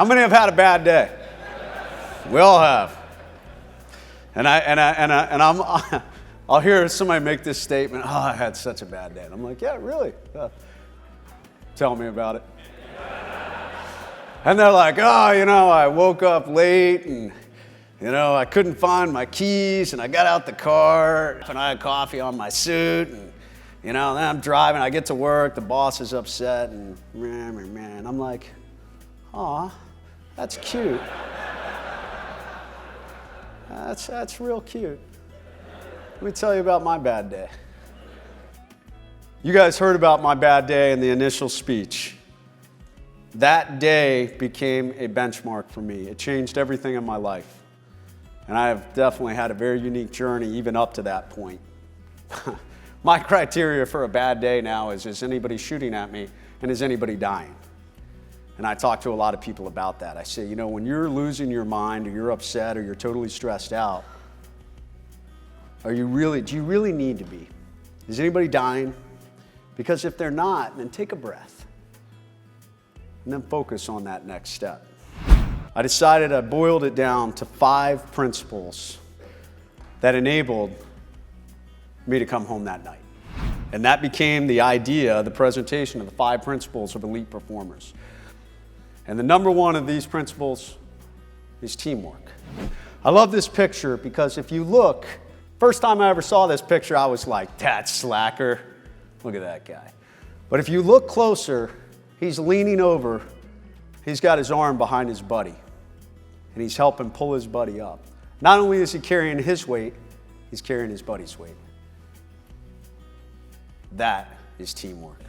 How many have had a bad day? We all have. I'll hear somebody make this statement, oh, I had such a bad day. And I'm like, yeah, really? Tell me about it. And they're like, oh, I woke up late and, I couldn't find my keys and I got out the car and I had coffee on my suit and, then I'm driving, I get to work, the boss is upset and man. I'm like, aw, that's cute. That's real cute. Let me tell you about my bad day. You guys heard about my bad day in the initial speech. That day became a benchmark for me. It changed everything in my life. And I have definitely had a very unique journey even up to that point. My criteria for a bad day now is anybody shooting at me and is anybody dying? And I talk to a lot of people about that. I say, when you're losing your mind or you're upset or you're totally stressed out, do you really need to be? Is anybody dying? Because if they're not, then take a breath and then focus on that next step. I boiled it down to 5 principles that enabled me to come home that night. And that became the idea, the presentation of the 5 principles of elite performers. And the number one of these principles is teamwork. I love this picture because if you look, first time I ever saw this picture, I was like, that slacker. Look at that guy. But if you look closer, he's leaning over. He's got his arm behind his buddy. And he's helping pull his buddy up. Not only is he carrying his weight, he's carrying his buddy's weight. That is teamwork.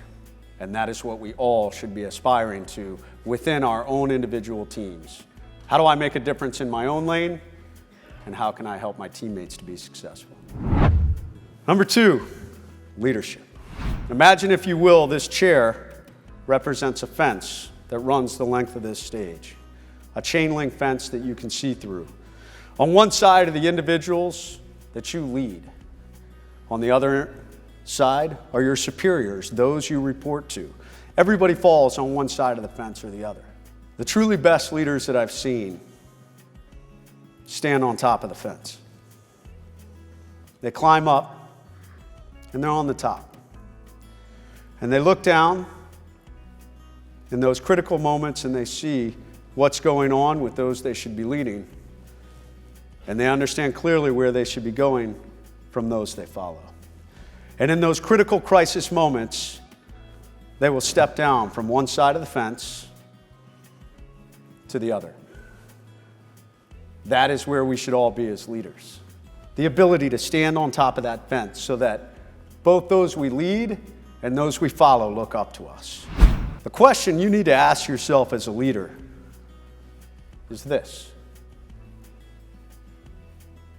And that is what we all should be aspiring to within our own individual teams. How do I make a difference in my own lane? And how can I help my teammates to be successful? Number 2, leadership. Imagine, if you will, this chair represents a fence that runs the length of this stage. A chain link fence that you can see through. On one side are the individuals that you lead. On the other side are your superiors, those you report to. Everybody falls on one side of the fence or the other. The truly best leaders that I've seen stand on top of the fence. They climb up and they're on the top. And they look down in those critical moments and they see what's going on with those they should be leading. And they understand clearly where they should be going from those they follow. And in those critical crisis moments, they will step down from one side of the fence to the other. That is where we should all be as leaders. The ability to stand on top of that fence so that both those we lead and those we follow look up to us. The question you need to ask yourself as a leader is this: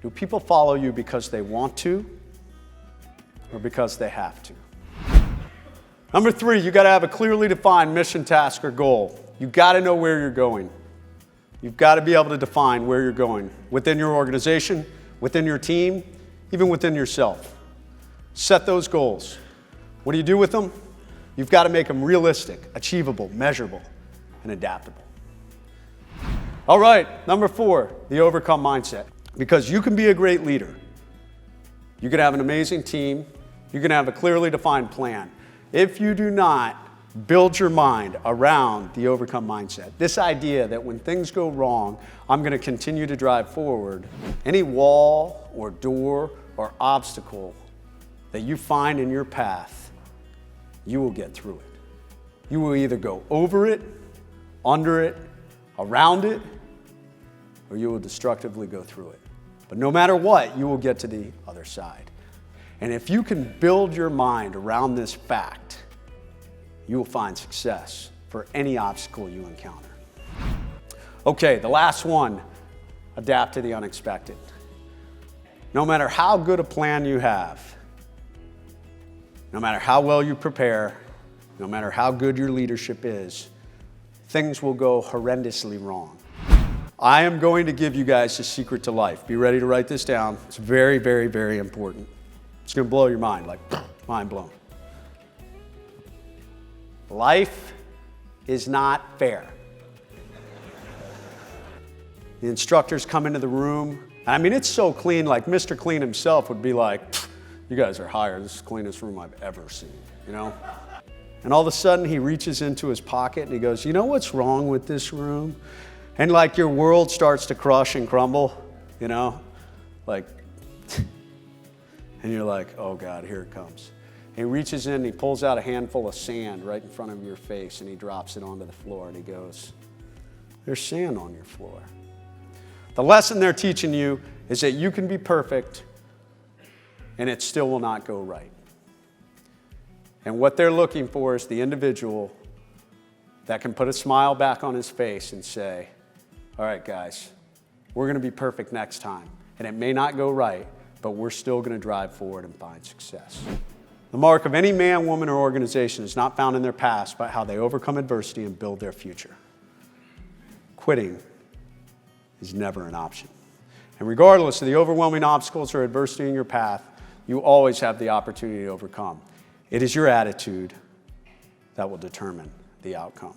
do people follow you because they want to or because they have to? Number 3, you got to have a clearly defined mission, task, or goal. You got to know where you're going. You've got to be able to define where you're going within your organization, within your team, even within yourself. Set those goals. What do you do with them? You've got to make them realistic, achievable, measurable, and adaptable. All right, number 4, the overcome mindset. Because you can be a great leader. You can have an amazing team. You can have a clearly defined plan. If you do not build your mind around the overcome mindset, this idea that when things go wrong, I'm going to continue to drive forward, any wall or door or obstacle that you find in your path, you will get through it. You will either go over it, under it, around it, or you will destructively go through it. But no matter what, you will get to the other side. And if you can build your mind around this fact, you will find success for any obstacle you encounter. Okay, the last one, adapt to the unexpected. No matter how good a plan you have, no matter how well you prepare, no matter how good your leadership is, things will go horrendously wrong. I am going to give you guys the secret to life. Be ready to write this down. It's very, very, very important. It's going to blow your mind, like mind blown. Life is not fair. The instructors come into the room. I mean, it's so clean, like Mr. Clean himself would be like, you guys are hired. This is the cleanest room I've ever seen, you know? And all of a sudden he reaches into his pocket and he goes, you know what's wrong with this room? And like your world starts to crush and crumble, you know? Like, and you're like, oh God, here it comes. He reaches in and he pulls out a handful of sand right in front of your face and he drops it onto the floor and he goes, there's sand on your floor. The lesson they're teaching you is that you can be perfect and it still will not go right. And what they're looking for is the individual that can put a smile back on his face and say, all right, guys, we're going to be perfect next time. And it may not go right, but we're still going to drive forward and find success. The mark of any man, woman, or organization is not found in their past, but how they overcome adversity and build their future. Quitting is never an option. And regardless of the overwhelming obstacles or adversity in your path, you always have the opportunity to overcome. It is your attitude that will determine the outcome.